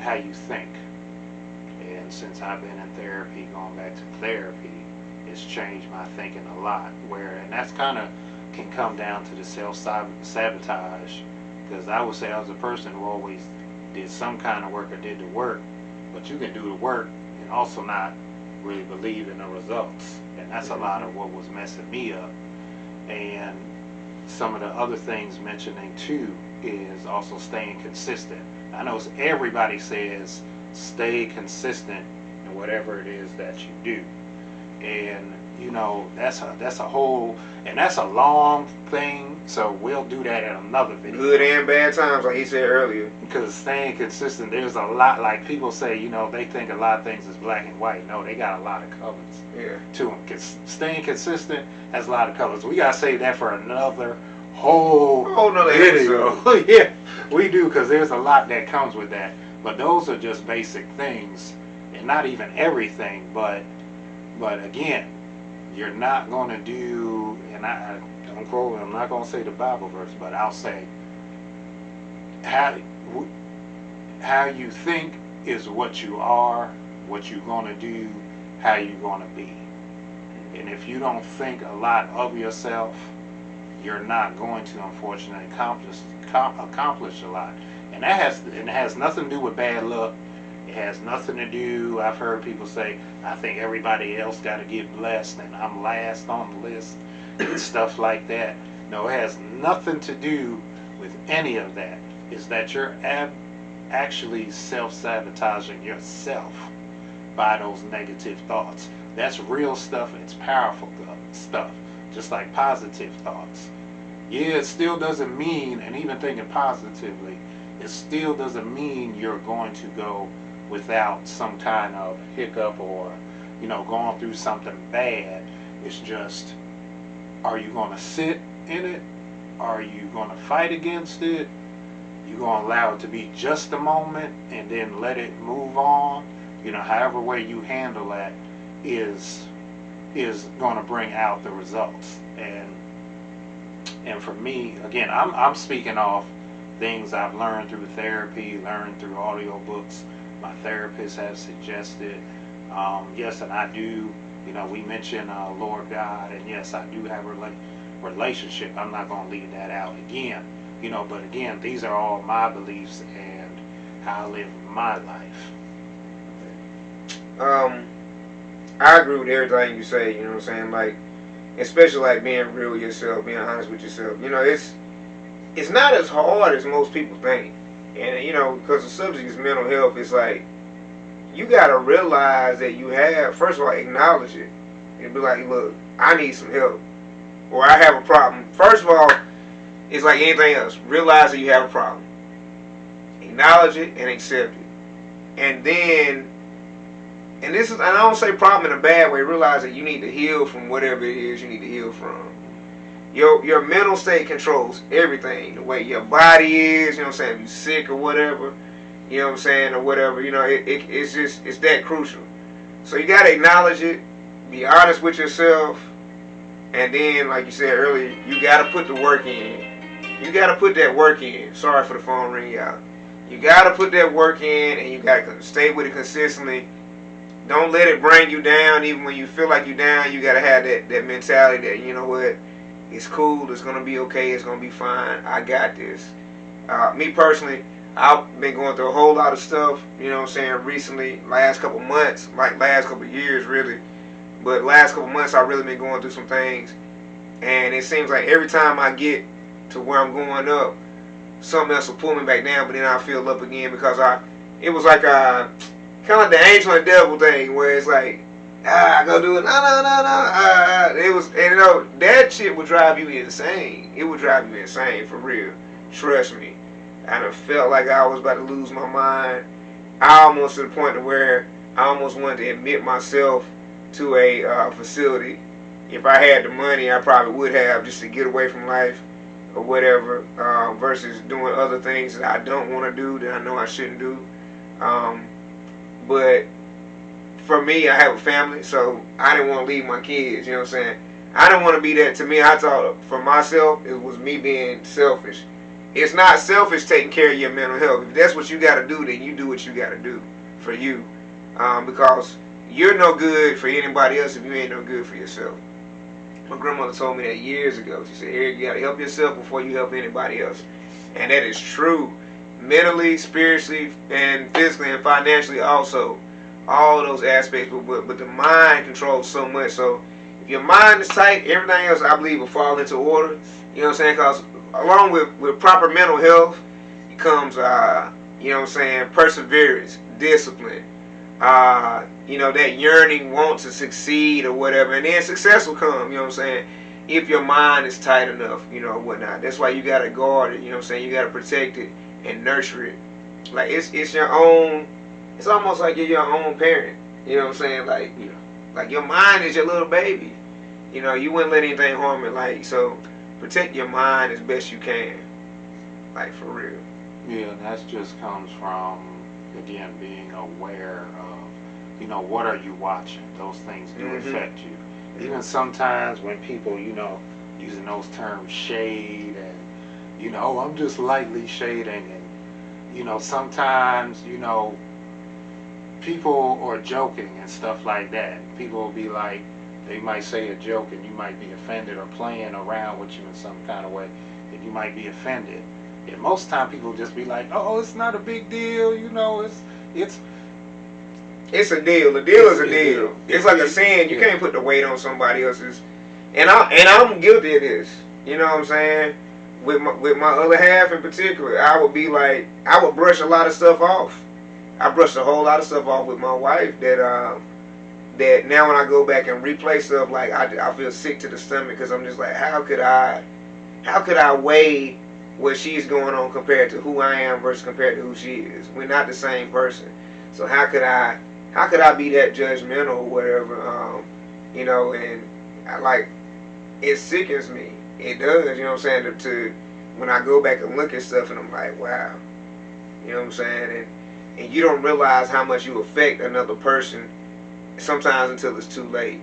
how you think. And since I've been in therapy, going back to therapy, it's changed my thinking a lot. And that's kind of can come down to the self sabotage, because I would say I was a person who always did some kind of work or did the work, but you can do the work and also not really believe in the results, and that's a lot of what was messing me up. And some of the other things mentioning too is also staying consistent. I know everybody says stay consistent in whatever it is that you do, and that's a whole, and that's a long thing, so we'll do that in another video. Good and bad times, like he said earlier. Because staying consistent, there's a lot, like people say, they think a lot of things is black and white. No, they got a lot of colors to them. Staying consistent has a lot of colors. We gotta save that for another whole nother video. episode. Yeah, we do, because there's a lot that comes with that. But those are just basic things, and not even everything. But again, you're not going to do, and I don't quote, I'm not going to say the Bible verse, but I'll say how you think is what you are, what you're going to do, how you're going to be. And if you don't think a lot of yourself, you're not going to, unfortunately, accomplish a lot. And it has nothing to do with bad luck. It has nothing to do, I've heard people say, I think everybody else got to get blessed and I'm last on the list and stuff like that. No, it has nothing to do with any of that. It's that you're actually self-sabotaging yourself by those negative thoughts. That's real stuff. It's powerful stuff, just like positive thoughts. Yeah, it still doesn't mean, and even thinking positively, it still doesn't mean you're going to go without some kind of hiccup or, going through something bad. It's just, are you going to sit in it? Are you going to fight against it? You going to allow it to be just a moment and then let it move on? However way you handle that is going to bring out the results. And for me, again, I'm speaking off things I've learned through therapy, learned through audio books. My therapist has suggested. Yes, and I do. We mentioned Lord God, and yes, I do have a relationship. I'm not going to leave that out again. But again, these are all my beliefs and how I live my life. I agree with everything you say. You know what I'm saying? Like, especially like being real with yourself, being honest with yourself. It's not as hard as most people think. And, because the subject is mental health, it's like, you got to realize that you have, first of all, acknowledge it. And be like, look, I need some help. Or I have a problem. First of all, it's like anything else. Realize that you have a problem. Acknowledge it and accept it. And then, and I don't say problem in a bad way, realize that you need to heal from whatever it is you need to heal from. Your mental state controls everything. The way your body is, if you're sick or whatever, or whatever, it's that crucial. So you got to acknowledge it, be honest with yourself, and then, like you said earlier, you got to put the work in. You got to put that work in. Sorry for the phone ringing out. You got to put that work in, and you got to stay with it consistently. Don't let it bring you down. Even when you feel like you're down, you got to have that mentality that, you know what, it's cool, it's going to be okay, it's going to be fine, I got this. Me personally, I've been going through a whole lot of stuff, recently, last couple months, like last couple years really, but last couple months I've really been going through some things, and it seems like every time I get to where I'm going up, something else will pull me back down, but then I feel up again, because it was like kind of like the angel and devil thing, where it's like, go do it, no. It was, and that shit would drive you insane. It would drive you insane, for real. Trust me. I felt like I was about to lose my mind. I almost to the point to where I almost wanted to admit myself to a facility. If I had the money, I probably would have, just to get away from life or whatever, versus doing other things that I don't want to do, that I know I shouldn't do. But for me, I have a family, so I didn't want to leave my kids, you know what I'm saying? I didn't want to be that. To me, I thought for myself, it was me being selfish. It's not selfish taking care of your mental health. If that's what you got to do, then you do what you got to do for you, because you're no good for anybody else if you ain't no good for yourself. My grandmother told me that years ago. She said, Eric, you got to help yourself before you help anybody else. And that is true. Mentally, spiritually, and physically, and financially also. All of those aspects. But the mind controls so much. So if your mind is tight, everything else, I believe, will fall into order. You know what I'm saying? Because along with proper mental health comes, you know what I'm saying, perseverance, discipline, you know, that yearning want to succeed or whatever. And then success will come, you know what I'm saying, if your mind is tight enough, you know, whatnot. That's why you got to guard it, you know what I'm saying. You got to protect it and nurture it. Like, it's your own, it's almost like you're your own parent, you know what I'm saying. Like, Yeah. like your mind is your little baby. You know, you wouldn't let anything harm it. Like, so protect your mind as best you can. Like, for real. Yeah, and that just comes from, again, being aware of, you know, what are you watching? Those things do affect you. Even sometimes when people, you know, using those terms shade and, you know, I'm just lightly shading, and, you know, sometimes, you know, people are joking and stuff like that. People will be like, they might say a joke and you might be offended, or playing around with you in some kind of way, and you might be offended. And most time people just be like, oh, it's not a big deal, you know, it's a deal. A deal is a deal. It's like a sin. You can't put the weight on somebody else's. And I'm guilty of this. You know what I'm saying? With my other half in particular, I would be like, I would brush a lot of stuff off. I brushed a whole lot of stuff off with my wife that that now when I go back and replay stuff, like I feel sick to the stomach, because I'm just like, how could I weigh what she's going on compared to who I am versus compared to who she is? We're not the same person. So how could I be that judgmental or whatever? You know, and it sickens me. It does, you know what I'm saying, to when I go back and look at stuff and I'm like, wow. You know what I'm saying? And you don't realize how much you affect another person sometimes until it's too late.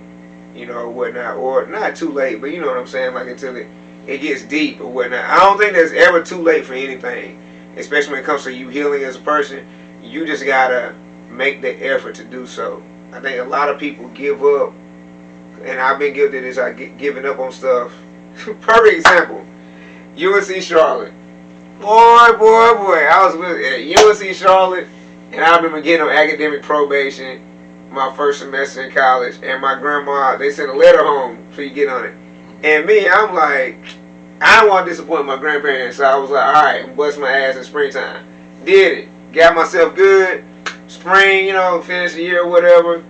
You know, or whatnot. Or not too late, but you know what I'm saying, like until it gets deep or whatnot. I don't think there's ever too late for anything, especially when it comes to you healing as a person. You just gotta make the effort to do so. I think a lot of people give up, and I've been guilty of this, giving up on stuff. Perfect example, UNC Charlotte. Boy, I was with UNC Charlotte, and I remember getting on academic probation my first semester in college, and my grandma, they sent a letter home so you get on it. And me, I'm like, I don't want to disappoint my grandparents, so I was like, alright, I'm busting my ass in springtime. Did it. Got myself good. Spring, you know, finished the year or whatever.